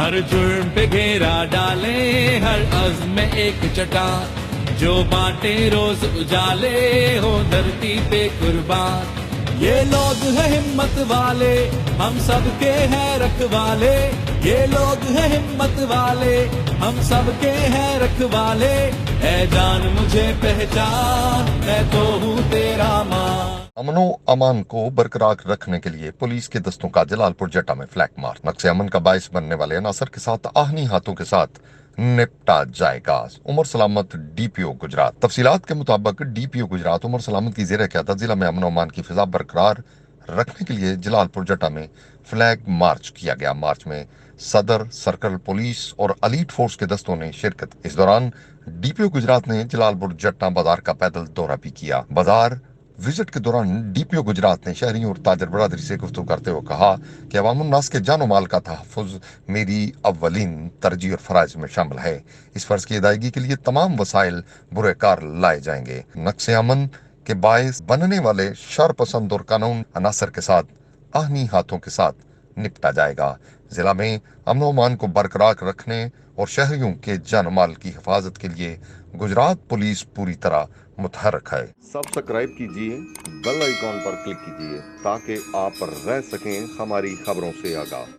ہر جرم پہ گھیرا ڈالے، ہر عزم میں ایک چٹان، جو بانٹے روز اجالے، ہو دھرتی پہ قربان۔ یہ لوگ ہیں ہمت والے، ہم سب کے ہیں رکھوالے، یہ لوگ ہیں ہمت والے، ہم سب کے ہیں رکھوالے، اے جان مجھے پہچان، میں تو ہوں تیرا ماں۔ امن و امان کو برقرار رکھنے کے لیے پولیس کے دستوں کا جلال پور جٹا میں فلیگ مارچ، نقص امن کا باعث بننے والے عناصر کے ساتھ آہنی ہاتھوں کے ساتھ نپٹا جائے گا۔ عمر سلامت ڈی پی او گجرات۔ تفصیلات کے مطابق ڈی پی او گجرات عمر سلامت کی زیر قیادت ضلع میں امن و امان کی فضا برقرار رکھنے کے لیے جلال پور جٹا میں فلیگ مارچ کیا گیا۔ مارچ میں صدر، سرکل پولیس اور ایلیٹ فورس کے دستوں نے شرکت کی۔ اس دوران ڈی پی او گجرات نے جلال پور جٹا بازار کا پیدل دورہ بھی کیا۔ بازار وزٹ کے دوران ڈی پی او گجرات نے شہریوں اور تاجر برادری سے گفتگو کرتے ہوئے کہا کہ عوام الناس کے جان و مال کا تحفظ میری اولین ترجیح اور فرائض میں شامل ہے۔ اس فرض کی ادائیگی کے لیے تمام وسائل برے کار لائے جائیں گے۔ نقص امن کے باعث بننے والے شر پسند اور قانون عناصر کے ساتھ آہنی ہاتھوں کے ساتھ نپٹا جائے گا۔ ضلع میں امن و امان کو برقرار رکھنے اور شہریوں کے جان و مال کی حفاظت کے لیے گجرات پولیس پوری طرح متحرک ہے۔ سبسکرائب کیجیے، بیل آئیکن پر کلک کیجیے تاکہ آپ رہ سکیں ہماری خبروں سے آگاہ۔